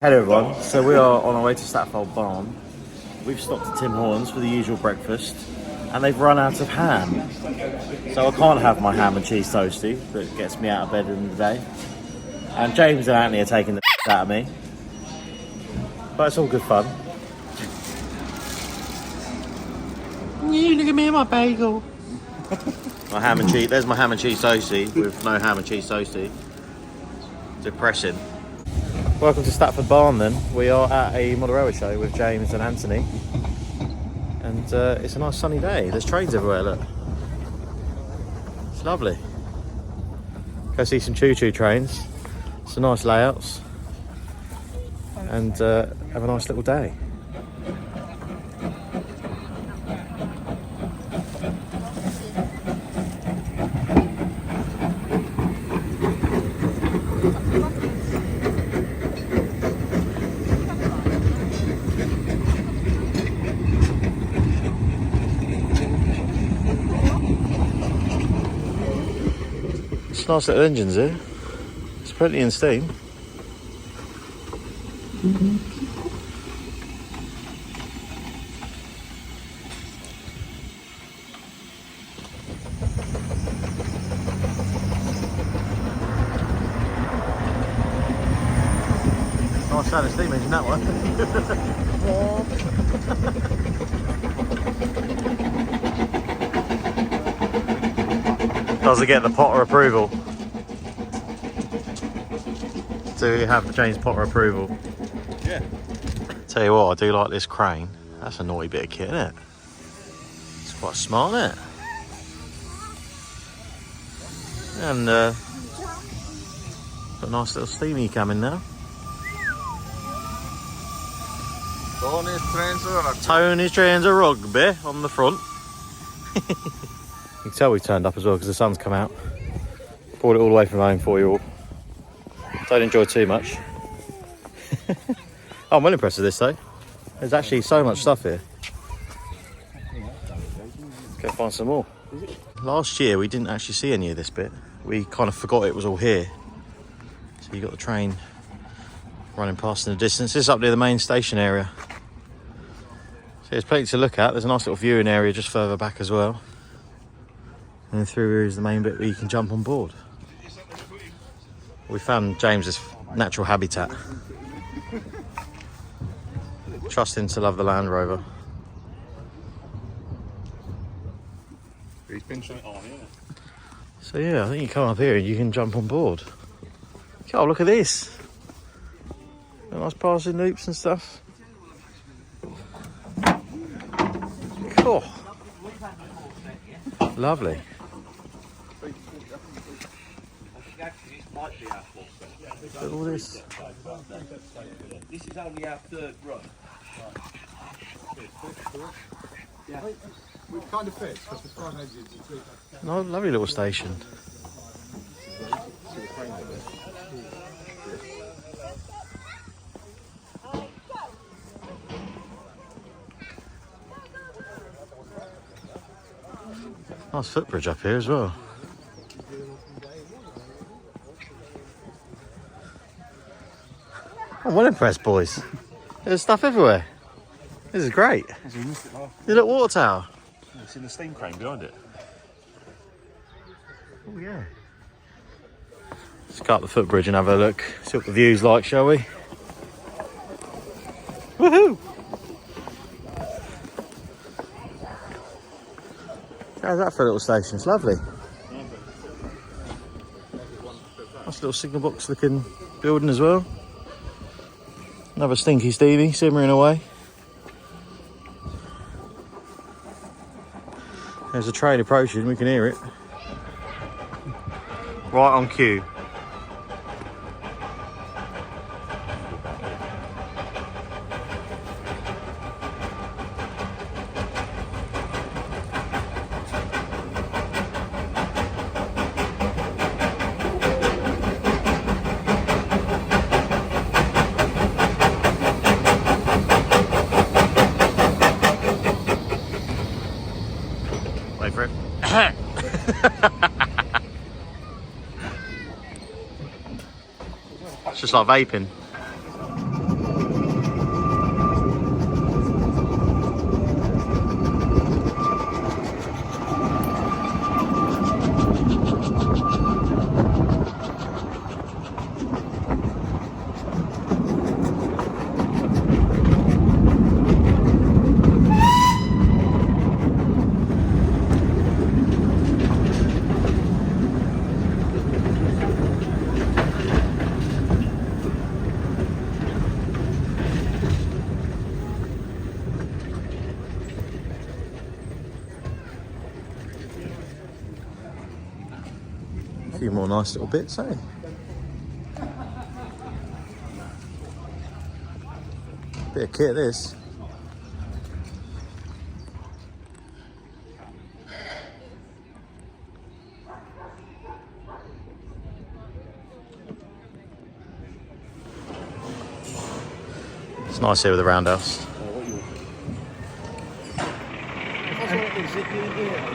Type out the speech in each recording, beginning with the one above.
Hello everyone, so we are on our way to Statfold Barn. We've stopped at Tim Hortons for the usual breakfast and they've run out of ham. So I can't have my ham and cheese toasty that gets me out of bed in the day. And James and Anthony are taking the out of me. But it's all good fun. You look at me and my bagel. My ham and cheese, there's my ham and cheese toasty with no ham and cheese toasty. Depressing. Welcome to Statfold Barn then. We are at a model railway show with James and Anthony. And it's a nice sunny day. There's trains everywhere, look. It's lovely. Go see some choo-choo trains. Some nice layouts. And have a nice little day. Nice little engines here. There's plenty in steam. Nice sound of steam engine, that one. Does it get the Potter approval? Do we have James Potter approval? Yeah. Tell you what, I do like this crane. That's a naughty bit of kit, isn't it? It's quite smart, isn't it? And got a nice little steamy coming now. Tony's Trains of Rugby on the front. You can tell we turned up as well because the sun's come out. Brought it all the way from home for you all. Don't enjoy too much. Oh, I'm well impressed with this though. There's actually so much stuff here. Let's go find some more. Last year we didn't actually see any of this bit. We kind of forgot it was all here. So you got the train running past in the distance. This is up near the main station area. So there's plenty to look at. There's a nice little viewing area just further back as well. And then through here is the main bit where you can jump on board. We found James's natural habitat. Trusting to love the Land Rover. He's been shot on, yeah. So yeah, I think you come up here and you can jump on board. Oh, look at this. Got nice passing loops and stuff. Cool. Lovely. Look at all this. This is only our third run. Yeah. We've kind of fits because the front edge is No, lovely little station. Nice footbridge up here as well. I'm well impressed, boys. There's stuff everywhere. This is great. You look water tower. It's in the steam crane behind it. Oh yeah. Let's go up the footbridge and have a look. See what the view's like, shall we? Woohoo! How's that for a little station? It's lovely. Nice little signal box looking building as well. Another stinky Stevie simmering away. There's a train approaching, we can hear it. Right on cue. Wait for it. It's just like vaping. A few more nice little bits, eh? Bit of kit, this. It's nice here with the roundhouse. That's what it is. You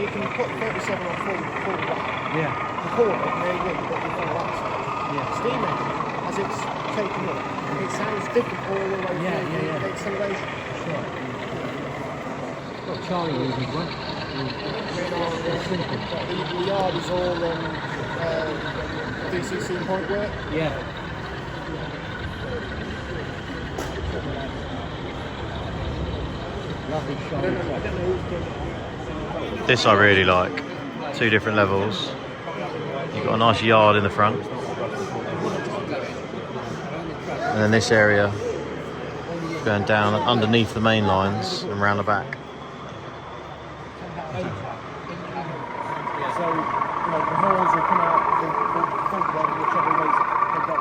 can put 37 on full back. Yeah. The quarter, there you go, you've got your full outside. Yeah. Steam engine, as it's taken up, it sounds different all the way through the acceleration. Sure. Well, Charlie uses one. The yard is all DCC point work. Yeah. Lovely shot. This I really like. 2 different levels. You've got a nice yard in the front. And then this area going down underneath the main lines and round the back. So, the horns will come out the front one, whichever way they go.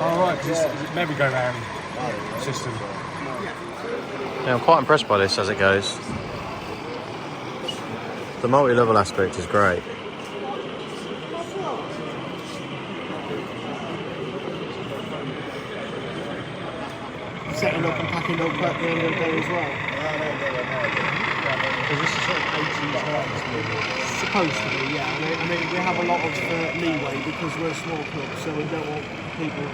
Alright, because maybe go round system. Yeah, I'm quite impressed by this as it goes. The multi-level aspect is great. Setting up and packing up at the end of the day as well. This is sort of 80s Supposed to be, yeah. I mean, we have a lot of leeway because we're a small club, so we don't want people.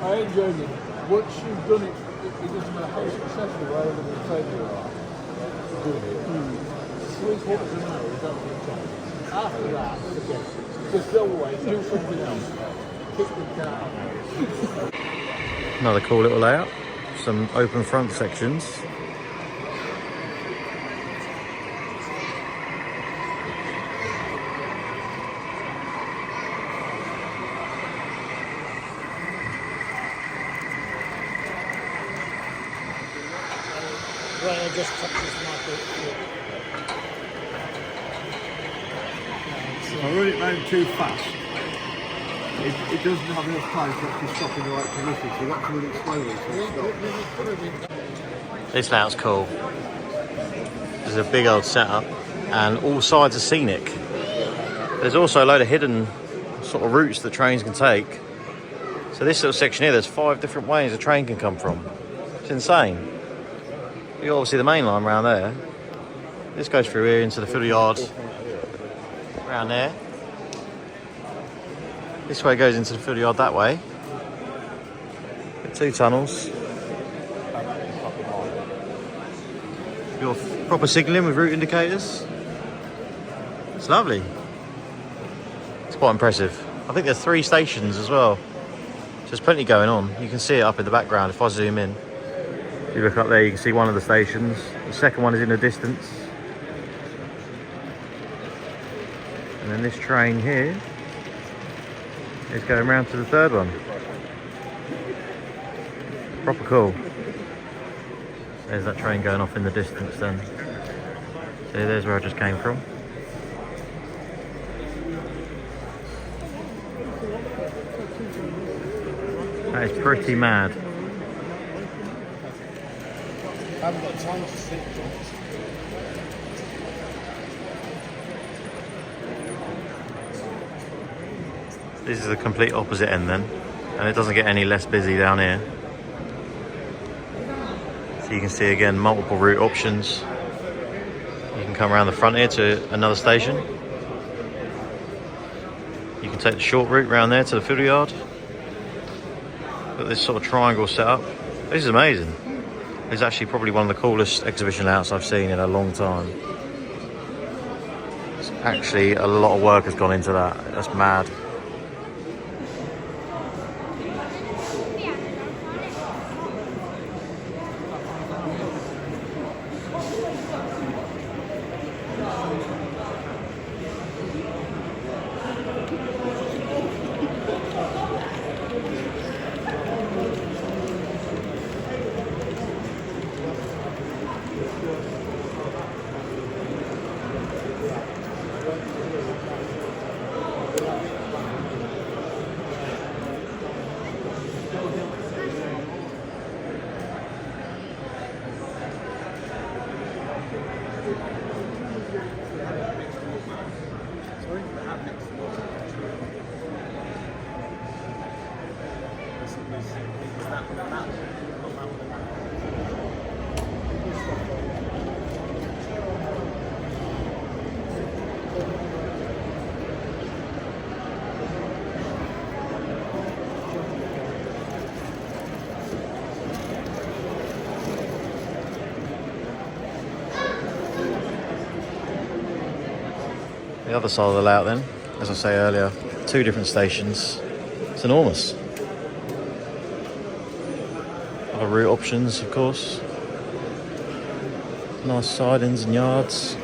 I ain't joking. Once you've done it, it doesn't matter how successful or how long time you are doing it. 3/4 of an hour, you don't get time. After that, forget it. Just go away, do something else. Kick the car. Another cool little layout. Some open front sections. Well, it just touches my foot. I run it round too fast. It doesn't have enough time to actually stop in the right position, so you've got to run it slowly so it stops. This layout's cool. There's a big old setup and all sides are scenic. There's also a load of hidden sort of routes that trains can take. So this little section here, there's 5 different ways a train can come from. It's insane. You got obviously the main line around there. This goes through here into the fiddle yard. Around there. This way goes into the fiddle yard that way. 2 tunnels. Your proper signalling with route indicators. It's lovely. It's quite impressive. I think there's 3 stations as well. So there's plenty going on. You can see it up in the background if I zoom in. If you look up there, you can see one of the stations. The second one is in the distance. And then this train here is going round to the 3rd one. Proper cool. There's that train going off in the distance then. So there's where I just came from. That is pretty mad. I haven't got time to sit. This is the complete opposite end then, and it doesn't get any less busy down here. So you can see again multiple route options. You can come around the front here to another station. You can take the short route round there to the fiddle yard. Got this sort of triangle set up. This is amazing. It's actually probably one of the coolest exhibition layouts I've seen in a long time. It's actually, a lot of work has gone into that. That's mad. The other side of the layout then, as I say earlier, 2 different stations. It's enormous. Other route options, of course. Nice sidings and yards.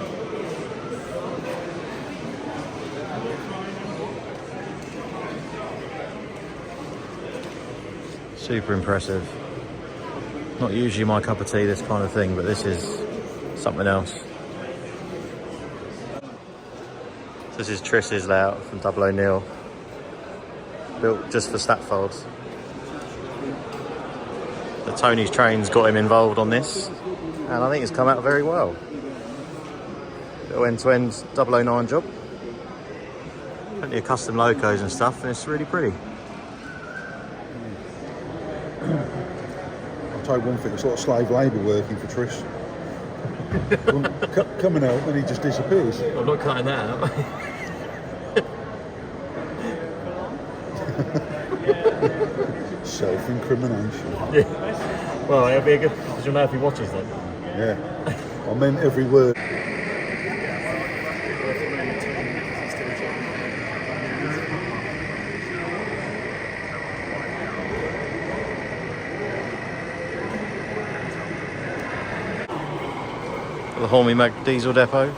Super impressive. Not usually my cup of tea, this kind of thing, but this is something else. This is Triss's layout from 00 built just for Statfolds. The Tony's Trains got him involved on this, and I think it's come out very well. Little end-to-end 009 job. Plenty of custom locos and stuff, and it's really pretty. I'll tell you one thing, it's a lot of slave labour working for Trish. Coming out and he just disappears. I'm not cutting that out. Self-incrimination. Yeah. Well, it'll be a good, because you'll know if he watches then. Yeah. I meant every word. The Hormy Mag diesel depot.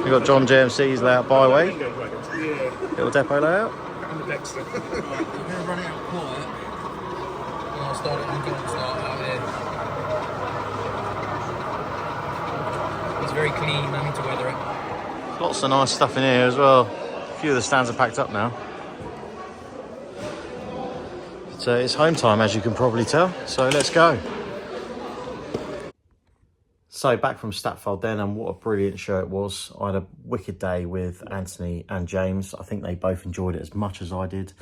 You've got John JMC's layout byway. Little depot layout. I'm going to run it out quiet. And I'll start it and go and start out here. It's very clean, I need to weather it. Lots of nice stuff in here as well. A few of the stands are packed up now. But, it's home time, as you can probably tell. So let's go. So back from Statfold then, and what a brilliant show it was. I had a wicked day with Anthony and James. I think they both enjoyed it as much as I did.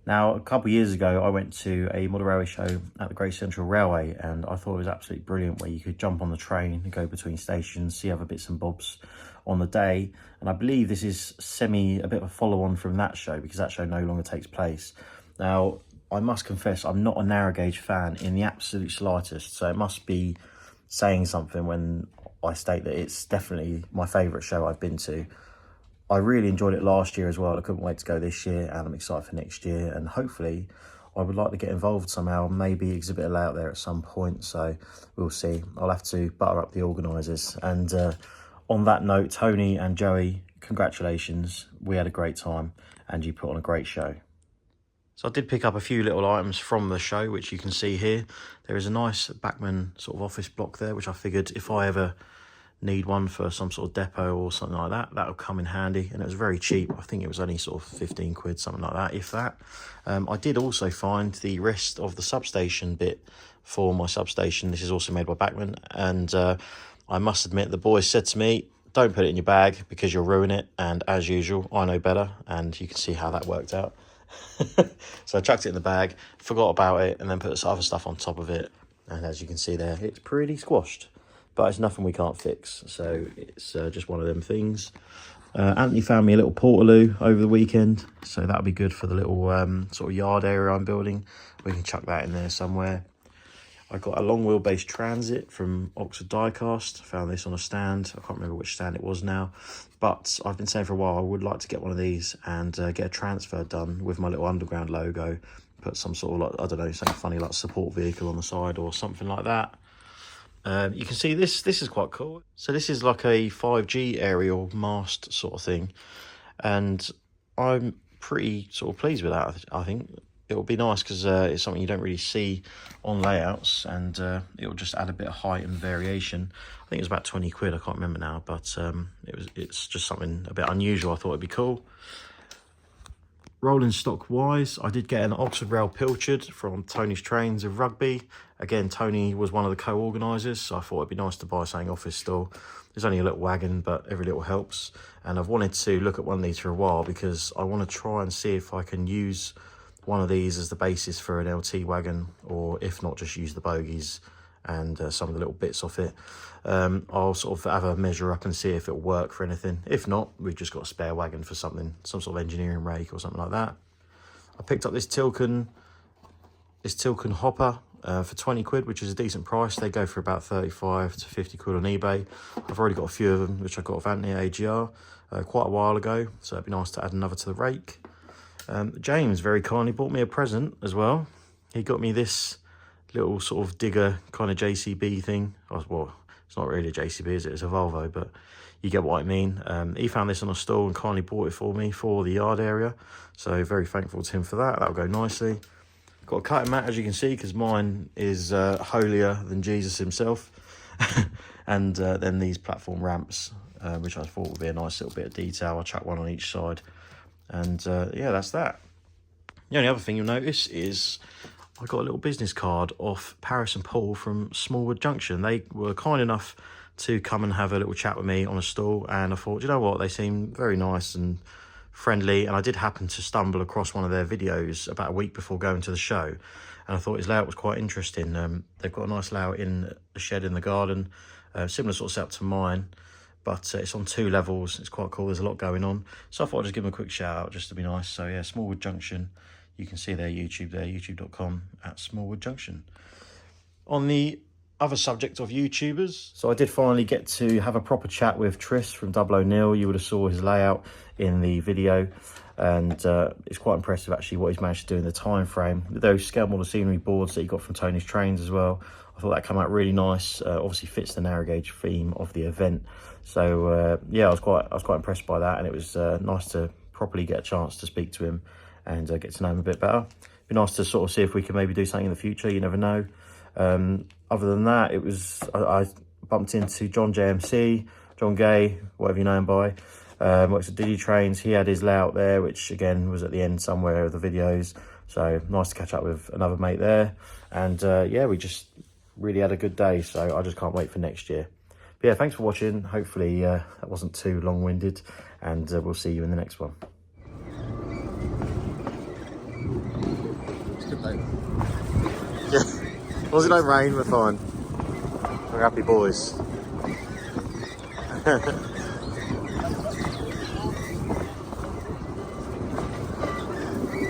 Now, a couple of years ago, I went to a model railway show at the Great Central Railway, and I thought it was absolutely brilliant, where you could jump on the train and go between stations, see other bits and bobs on the day. And I believe this is a bit of a follow-on from that show, because that show no longer takes place. Now, I must confess, I'm not a narrow gauge fan in the absolute slightest, so it must be saying something when I state that it's definitely my favourite show I've been to. I really enjoyed it last year as well. I couldn't wait to go this year, and I'm excited for next year, and hopefully I would like to get involved somehow, maybe exhibit a layout there at some point, so we'll see. I'll have to butter up the organisers. And on that note, Tony and Joey, congratulations. We had a great time, and you put on a great show. So I did pick up a few little items from the show, which you can see here. There is a nice Bachmann sort of office block there, which I figured if I ever need one for some sort of depot or something like that, that'll come in handy. And it was very cheap. I think it was only sort of 15 quid, something like that, if that. I did also find the rest of the substation bit for my substation. This is also made by Bachmann, and I must admit, the boys said to me, don't put it in your bag because you'll ruin it. And as usual, I know better, and you can see how that worked out. So I chucked it in the bag, forgot about it, and then put some other stuff on top of it. And as you can see there, it's pretty squashed, but it's nothing we can't fix. So it's just one of them things. Anthony found me a little portaloo over the weekend, so that'll be good for the little sort of yard area I'm building. We can chuck that in there somewhere. I got a long wheelbase transit from Oxford Diecast. Found this on a stand. I can't remember which stand it was now, but I've been saying for a while I would like to get one of these and get a transfer done with my little underground logo. Put some sort of, like, I don't know, something funny like support vehicle on the side or something like that. You can see this is quite cool. So this is like a 5G aerial mast sort of thing, and I'm pretty sort of pleased with that. I think it'll be nice because it's something you don't really see on layouts, and it'll just add a bit of height and variation. I think it was about 20 quid, I can't remember now, but it's just something a bit unusual. I thought it'd be cool. Rolling stock wise, I did get an Oxford Rail Pilchard from Tony's Trains of Rugby. Again, Tony was one of the co-organisers, so I thought it'd be nice to buy something off his stall. There's only a little wagon, but every little helps. And I've wanted to look at one of these for a while because I want to try and see if I can use one of these as the basis for an LT wagon, or if not, just use the bogies and some of the little bits off it. I'll sort of have a measure up and see if it'll work for anything. If not, we've just got a spare wagon for something, some sort of engineering rake or something like that. I picked up this Tilken hopper for 20 quid, which is a decent price. They go for about 35 to 50 quid on eBay. I've already got a few of them, which I got off Anthony AGR quite a while ago, so it'd be nice to add another to the rake. James very kindly bought me a present as well. He got me this little sort of digger kind of JCB thing. Well, it's not really a JCB, is it? It's a Volvo, but you get what I mean. He found this on a stall and kindly bought it for me for the yard area, so very thankful to him for that. That'll go nicely. Got a cutting mat, as you can see, because mine is holier than Jesus himself. And then these platform ramps, which I thought would be a nice little bit of detail. I'll chuck one on each side. And yeah, that's that. The only other thing you'll notice is I got a little business card off Paris and Paul from Smallwood Junction. They were kind enough to come and have a little chat with me on a stall, and I thought, you know what, they seem very nice and friendly. And I did happen to stumble across one of their videos about a week before going to the show, and I thought his layout was quite interesting. They've got a nice layout in a shed in the garden, similar sort of setup to mine, but it's on 2 levels. It's quite cool. There's a lot going on, so I thought I'd just give them a quick shout out just to be nice. So yeah, Smallwood Junction. You can see their YouTube there, youtube.com/Smallwood Junction. On the other subject of YouTubers, so I did finally get to have a proper chat with Tris from Double O'Neill. You would have saw his layout in the video, and it's quite impressive actually what he's managed to do in the time frame. Those scale model scenery boards that he got from Tony's Trains as well, I thought that came out really nice. Obviously fits the narrow gauge theme of the event. So yeah, I was quite impressed by that, and it was nice to properly get a chance to speak to him and get to know him a bit better. It'd be nice to sort of see if we can maybe do something in the future. You never know. Other than that, it was I bumped into John JMC, John Gay, whatever you know him by. Works at Diddy Trains. He had his layout there, which again was at the end somewhere of the videos. So nice to catch up with another mate there. And yeah, we just really had a good day. So I just can't wait for next year. But yeah, thanks for watching. Hopefully that wasn't too long-winded, and we'll see you in the next one. It's good, mate. Yeah, as long as it don't rain, we're fine. We're happy boys. Got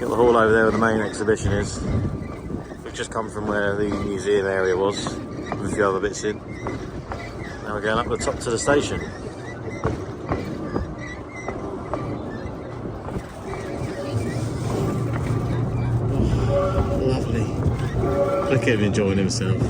the hall over there where the main exhibition is. We've just come from where the museum area was, with a few other bits in. Now we're going up the top to the station. Lovely. Look at him enjoying himself.